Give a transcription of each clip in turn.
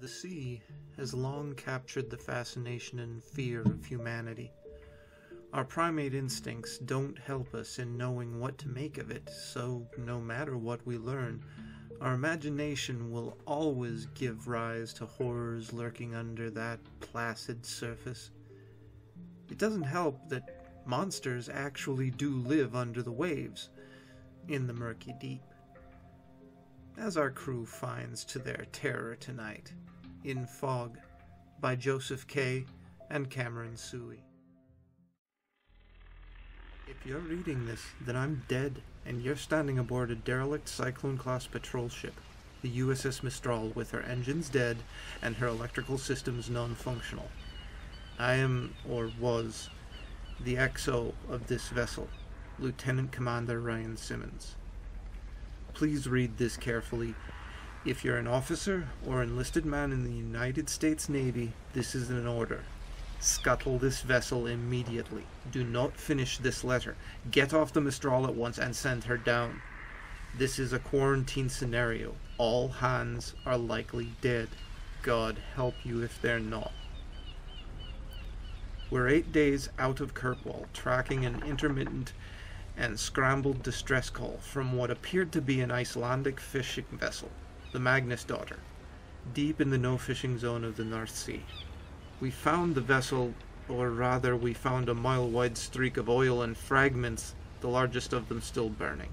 The sea has long captured the fascination and fear of humanity. Our primate instincts don't help us in knowing what to make of it, so no matter what we learn, our imagination will always give rise to horrors lurking under that placid surface. It doesn't help that monsters actually do live under the waves, in the murky deep. As our crew finds to their terror tonight, in Fog, by Josef K. and Cameron Suey. If you're reading this, then I'm dead, and you're standing aboard a derelict Cyclone-class patrol ship, the USS Mistral, with her engines dead and her electrical systems non-functional. I am, or was, the XO of this vessel, Lieutenant Commander Ryan Simmons. Please read this carefully. If you're an officer or enlisted man in the United States Navy, this is an order. Scuttle this vessel immediately. Do not finish this letter. Get off the Mistral at once and send her down. This is a quarantine scenario. All hands are likely dead. God help you if they're not. We're 8 days out of Kirkwall, tracking an intermittent and scrambled distress call from what appeared to be an Icelandic fishing vessel, the Magnus Daughter, deep in the no-fishing zone of the North Sea. We found the vessel, or rather we found a mile-wide streak of oil and fragments, the largest of them still burning.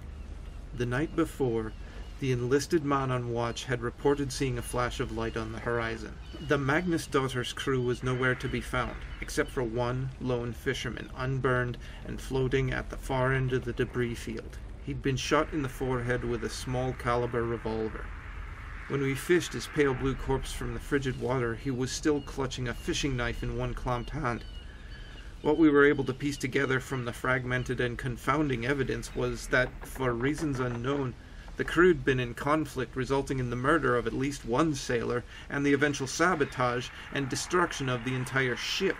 The night before, the enlisted man on watch had reported seeing a flash of light on the horizon. The Magnus Daughter's crew was nowhere to be found, except for one lone fisherman, unburned and floating at the far end of the debris field. He'd been shot in the forehead with a small caliber revolver. When we fished his pale blue corpse from the frigid water, he was still clutching a fishing knife in one clamped hand. What we were able to piece together from the fragmented and confounding evidence was that, for reasons unknown, the crew had been in conflict, resulting in the murder of at least one sailor and the eventual sabotage and destruction of the entire ship.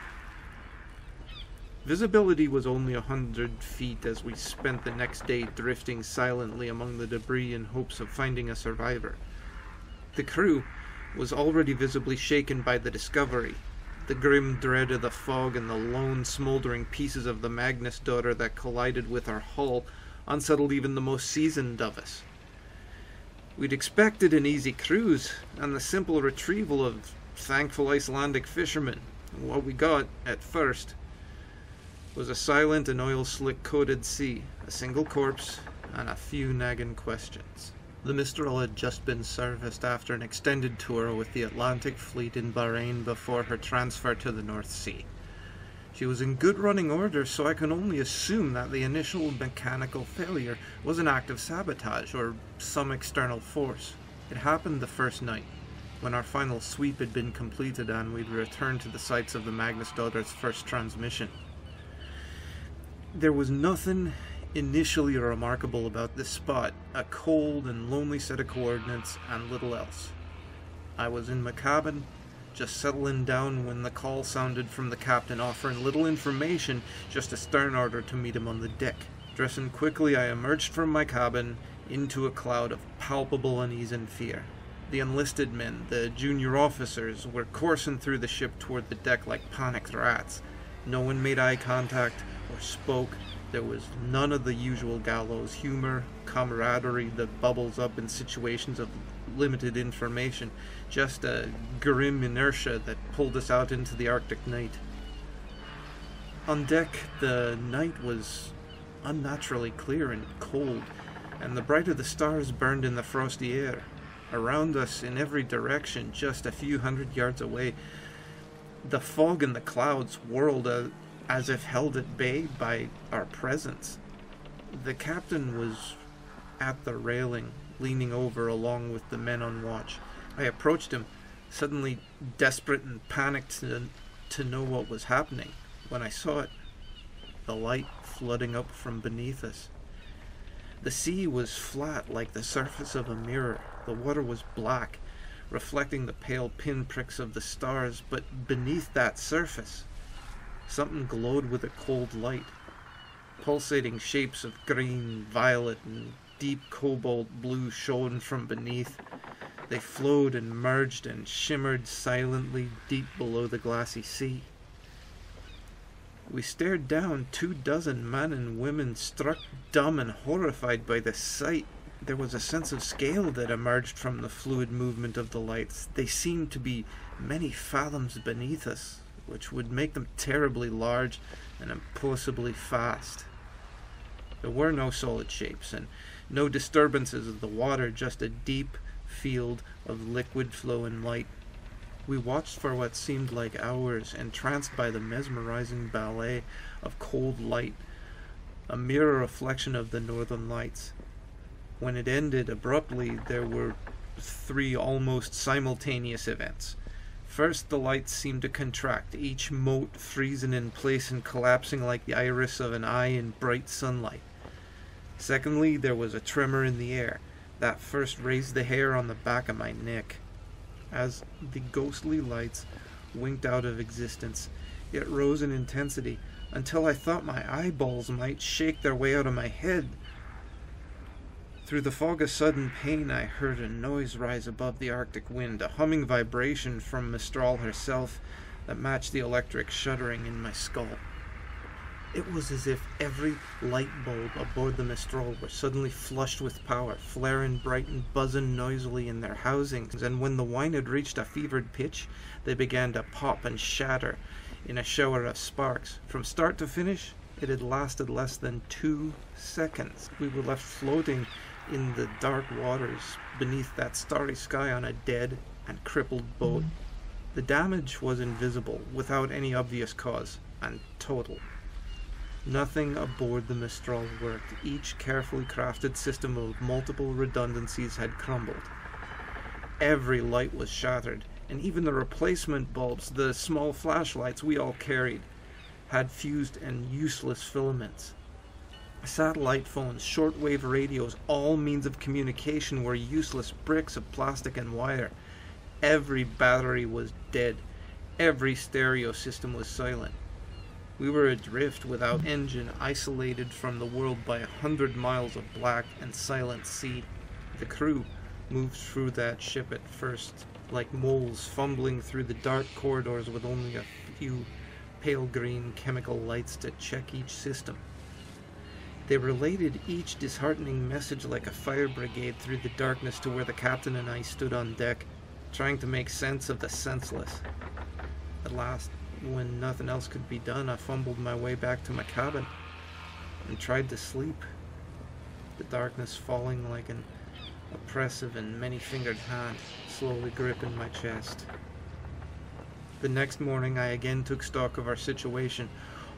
Visibility was only 100 feet as we spent the next day drifting silently among the debris in hopes of finding a survivor. The crew was already visibly shaken by the discovery, the grim dread of the fog and the lone smoldering pieces of the Magnus Daughter that collided with our hull unsettled even the most seasoned of us. We'd expected an easy cruise and the simple retrieval of thankful Icelandic fishermen. What we got, at first, was a silent and oil-slick coated sea, a single corpse, and a few nagging questions. The Mistral had just been serviced after an extended tour with the Atlantic Fleet in Bahrain before her transfer to the North Sea. She was in good running order, so I can only assume that the initial mechanical failure was an act of sabotage or some external force. It happened the first night, when our final sweep had been completed and we'd returned to the sites of the Magnus Daughter's first transmission. There was nothing initially remarkable about this spot, a cold and lonely set of coordinates and little else. I was in my cabin, just settling down when the call sounded from the captain offering little information, just a stern order to meet him on the deck. Dressing quickly, I emerged from my cabin into a cloud of palpable unease and fear. The enlisted men, the junior officers, were coursing through the ship toward the deck like panicked rats. No one made eye contact or spoke. There was none of the usual gallows humor, camaraderie that bubbles up in situations of limited information, just a grim inertia that pulled us out into the Arctic night. On deck, the night was unnaturally clear and cold, and the bright of the stars burned in the frosty air. Around us, in every direction, just a few hundred yards away, the fog and the clouds whirled as if held at bay by our presence. The captain was at the railing, leaning over along with the men on watch. I approached him, suddenly desperate and panicked to know what was happening. When I saw it, the light flooding up from beneath us. The sea was flat like the surface of a mirror. The water was black, reflecting the pale pinpricks of the stars, but beneath that surface, something glowed with a cold light. Pulsating shapes of green, violet, and deep cobalt blue shone from beneath. They flowed and merged and shimmered silently deep below the glassy sea. We stared down 24 men and women, struck dumb and horrified by the sight. There was a sense of scale that emerged from the fluid movement of the lights. They seemed to be many fathoms beneath us, which would make them terribly large and impossibly fast. There were no solid shapes and no disturbances of the water, just a deep field of liquid flow and light. We watched for what seemed like hours, entranced by the mesmerizing ballet of cold light, a mirror reflection of the northern lights. When it ended abruptly, there were 3 almost simultaneous events. First, the lights seemed to contract, each mote freezing in place and collapsing like the iris of an eye in bright sunlight. Secondly, there was a tremor in the air. That first raised the hair on the back of my neck. As the ghostly lights winked out of existence, it rose in intensity until I thought my eyeballs might shake their way out of my head. Through the fog of sudden pain, I heard a noise rise above the Arctic wind, a humming vibration from Mistral herself that matched the electric shuddering in my skull. It was as if every light bulb aboard the Mistral were suddenly flushed with power, flaring bright and buzzing noisily in their housings, and when the wine had reached a fevered pitch, they began to pop and shatter in a shower of sparks. From start to finish, it had lasted less than 2 seconds. We were left floating in the dark waters beneath that starry sky on a dead and crippled boat. The damage was invisible, without any obvious cause, and total. Nothing aboard the Mistral worked. Each carefully crafted system of multiple redundancies had crumbled. Every light was shattered, and even the replacement bulbs, the small flashlights we all carried, had fused and useless filaments. Satellite phones, shortwave radios, all means of communication were useless bricks of plastic and wire. Every battery was dead. Every stereo system was silent. We were adrift without engine, isolated from the world by 100 miles of black and silent sea. The crew moved through that ship at first, like moles fumbling through the dark corridors with only a few pale green chemical lights to check each system. They related each disheartening message like a fire brigade through the darkness to where the captain and I stood on deck, trying to make sense of the senseless. At last, when nothing else could be done, I fumbled my way back to my cabin and tried to sleep, the darkness falling like an oppressive and many-fingered hand, slowly gripping my chest. The next morning I again took stock of our situation,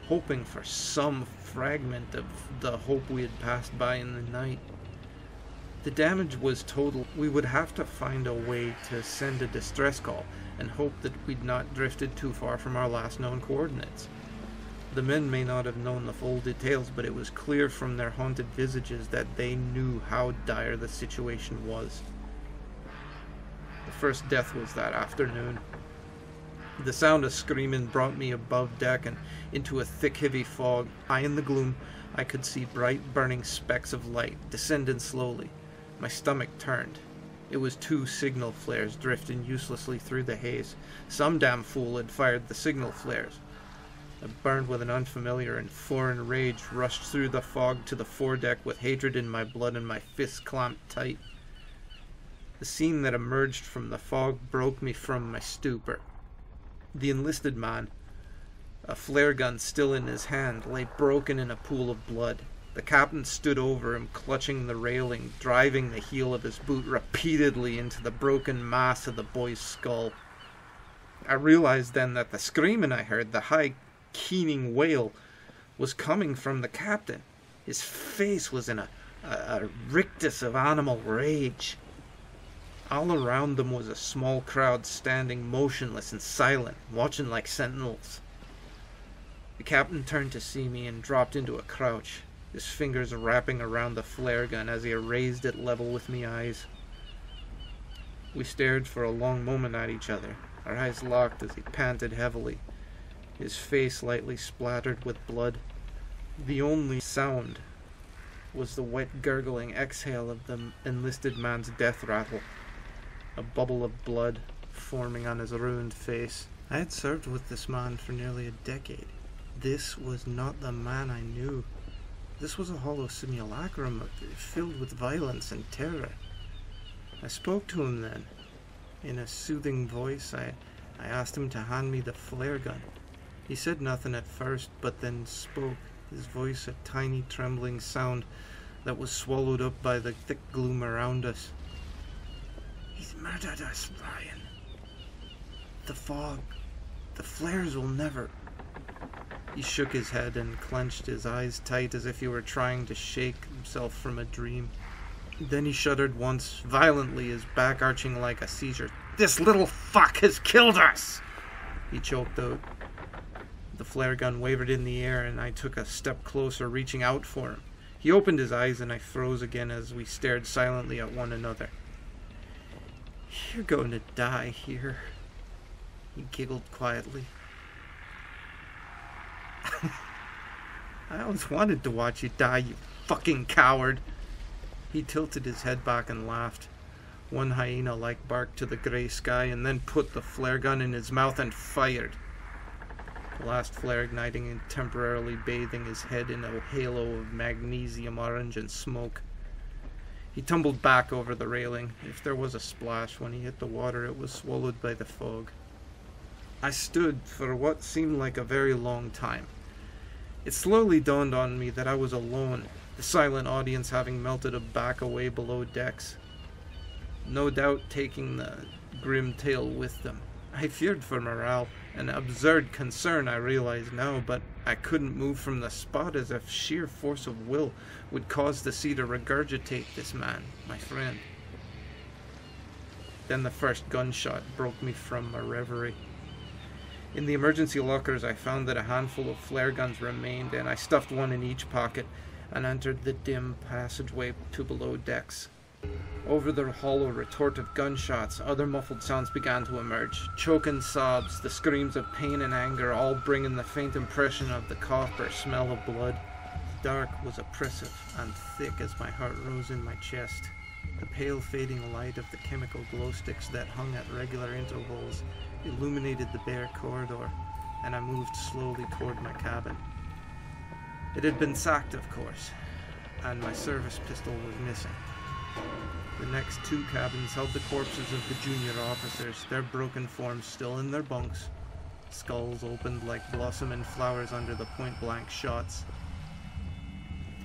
hoping for some fragment of the hope we had passed by in the night. The damage was total. We would have to find a way to send a distress call and hope that we'd not drifted too far from our last known coordinates. The men may not have known the full details, but it was clear from their haunted visages that they knew how dire the situation was. The first death was that afternoon. The sound of screaming brought me above deck and into a thick, heavy fog. High in the gloom, I could see bright, burning specks of light descending slowly. My stomach turned. It was 2 signal flares drifting uselessly through the haze. Some damn fool had fired the signal flares. I burned with an unfamiliar and foreign rage, rushed through the fog to the foredeck with hatred in my blood and my fists clamped tight. The scene that emerged from the fog broke me from my stupor. The enlisted man, a flare gun still in his hand, lay broken in a pool of blood. The captain stood over him, clutching the railing, driving the heel of his boot repeatedly into the broken mass of the boy's skull. I realized then that the screaming I heard, the high, keening wail, was coming from the captain. His face was in a rictus of animal rage. All around them was a small crowd standing motionless and silent, watching like sentinels. The captain turned to see me and dropped into a crouch, his fingers wrapping around the flare gun as he raised it level with me eyes. We stared for a long moment at each other, our eyes locked as he panted heavily, his face lightly splattered with blood. The only sound was the wet gurgling exhale of the enlisted man's death rattle. a bubble of blood forming on his ruined face. I had served with this man for nearly a decade. This was not the man I knew. This was a hollow simulacrum filled with violence and terror. I spoke to him then. In a soothing voice, I asked him to hand me the flare gun. He said nothing at first, but then spoke, his voice a tiny trembling sound that was swallowed up by the thick gloom around us. He's murdered us, Ryan. The fog, the flares will never... He shook his head and clenched his eyes tight as if he were trying to shake himself from a dream. Then he shuddered once, violently, his back arching like a seizure. This little fuck has killed us! He choked out. The flare gun wavered in the air and I took a step closer, reaching out for him. He opened his eyes and I froze again as we stared silently at one another. You're going to die here, he giggled quietly. I always wanted to watch you die, you fucking coward. He tilted his head back and laughed. One hyena-like bark to the grey sky and then put the flare gun in his mouth and fired. The last flare igniting and temporarily bathing his head in a halo of magnesium orange and smoke. He tumbled back over the railing. If there was a splash when he hit the water, it was swallowed by the fog. I stood for what seemed like a very long time. It slowly dawned on me that I was alone, the silent audience having melted back away below decks, no doubt taking the grim tale with them. I feared for morale, an absurd concern I realized now, but I couldn't move from the spot as if sheer force of will would cause the sea to regurgitate this man, my friend. Then the first gunshot broke me from my reverie. In the emergency lockers I found that a handful of flare guns remained, and I stuffed one in each pocket and entered the dim passageway to below decks. Over the hollow retort of gunshots, other muffled sounds began to emerge. Choking sobs, the screams of pain and anger, all bringing the faint impression of the copper smell of blood. The dark was oppressive and thick as my heart rose in my chest. The pale fading light of the chemical glow sticks that hung at regular intervals illuminated the bare corridor, and I moved slowly toward my cabin. It had been sacked, of course, and my service pistol was missing. The next two cabins held the corpses of the junior officers, their broken forms still in their bunks, skulls opened like blossoming flowers under the point-blank shots.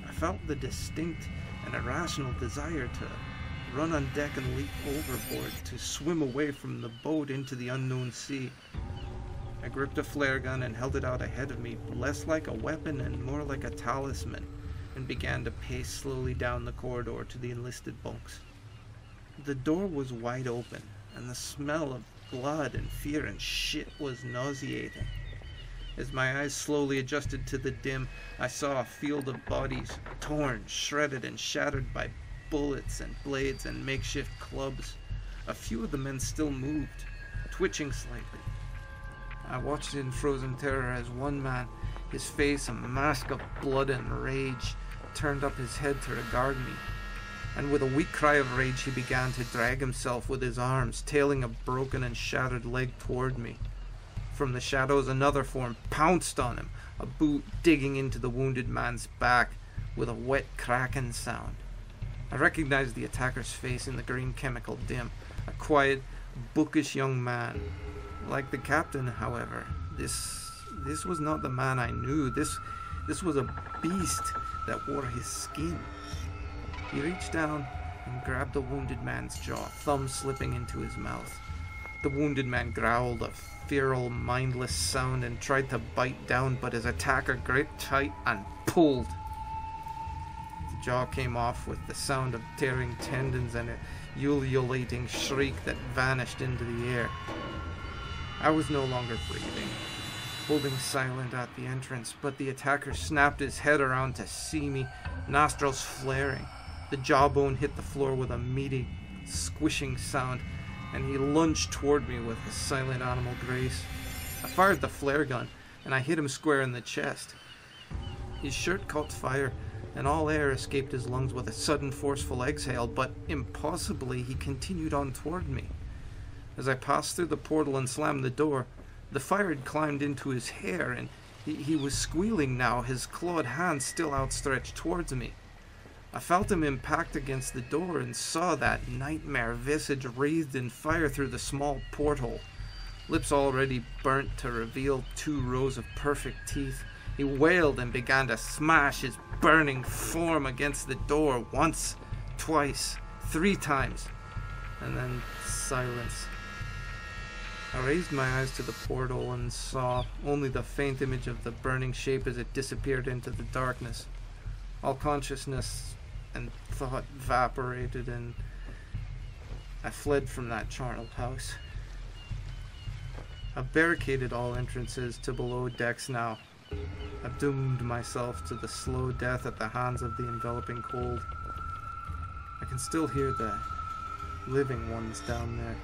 I felt the distinct and irrational desire to run on deck and leap overboard, to swim away from the boat into the unknown sea. I gripped a flare gun and held it out ahead of me, less like a weapon and more like a talisman, and began to pace slowly down the corridor to the enlisted bunks. The door was wide open, and the smell of blood and fear and shit was nauseating. As my eyes slowly adjusted to the dim, I saw a field of bodies, torn, shredded, and shattered by bullets and blades and makeshift clubs. A few of the men still moved, twitching slightly. I watched in frozen terror as one man, his face a mask of blood and rage, turned up his head to regard me, and with a weak cry of rage he began to drag himself with his arms, tailing a broken and shattered leg toward me. From the shadows another form pounced on him, a boot digging into the wounded man's back with a wet cracking sound. I recognized the attacker's face in the green chemical dim, a quiet, bookish young man. Like the captain, however, this was not the man I knew. This was a beast that wore his skin. He reached down and grabbed the wounded man's jaw, thumb slipping into his mouth. The wounded man growled a feral, mindless sound and tried to bite down, but his attacker gripped tight and pulled. The jaw came off with the sound of tearing tendons and a ululating shriek that vanished into the air. I was no longer breathing, holding silent at the entrance, but the attacker snapped his head around to see me, nostrils flaring. The jawbone hit the floor with a meaty, squishing sound, and he lunged toward me with a silent animal grace. I fired the flare gun, and I hit him square in the chest. His shirt caught fire, and all air escaped his lungs with a sudden forceful exhale, but impossibly he continued on toward me. As I passed through the portal and slammed the door, the fire had climbed into his hair, and he was squealing now, his clawed hand still outstretched towards me. I felt him impact against the door and saw that nightmare visage wreathed in fire through the small porthole. Lips already burnt to reveal 2 rows of perfect teeth. He wailed and began to smash his burning form against the door once, twice, 3 times, and then silence. I raised my eyes to the portal and saw only the faint image of the burning shape as it disappeared into the darkness. All consciousness and thought evaporated, and I fled from that charnel house. I've barricaded all entrances to below decks now. I've doomed myself to the slow death at the hands of the enveloping cold. I can still hear the living ones down there,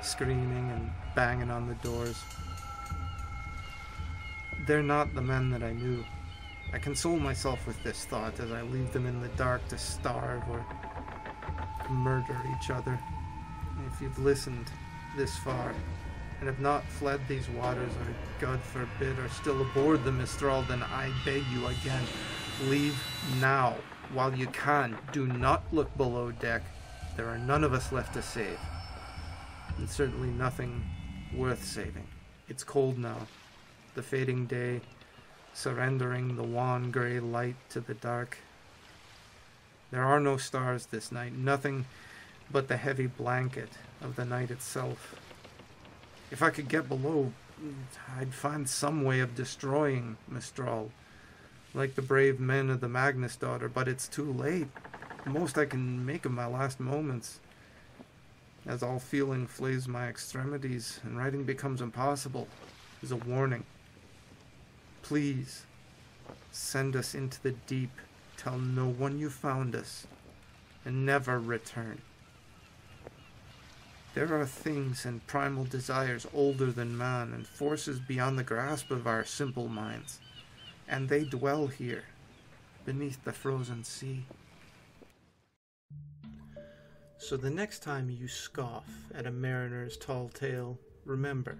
screaming and banging on the doors. They're not the men that I knew. I console myself with this thought as I leave them in the dark to starve or murder each other. If you've listened this far and have not fled these waters, or God forbid, are still aboard the Mistral, then I beg you again, leave now while you can. Do not look below deck. There are none of us left to save, and certainly nothing worth saving. It's cold now, the fading day surrendering the wan grey light to the dark. There are no stars this night, nothing but the heavy blanket of the night itself. If I could get below, I'd find some way of destroying Mistral, like the brave men of the Magnus Daughter, but it's too late. The most I can make of my last moments, as all feeling flays my extremities and writing becomes impossible, is a warning. Please, send us into the deep, tell no one you found us, and never return. There are things and primal desires older than man, and forces beyond the grasp of our simple minds, and they dwell here, beneath the frozen sea. So the next time you scoff at a mariner's tall tale, remember,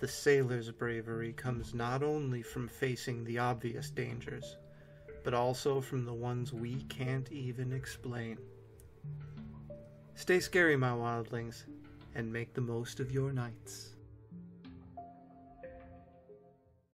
the sailor's bravery comes not only from facing the obvious dangers, but also from the ones we can't even explain. Stay scary, my wildlings, and make the most of your nights.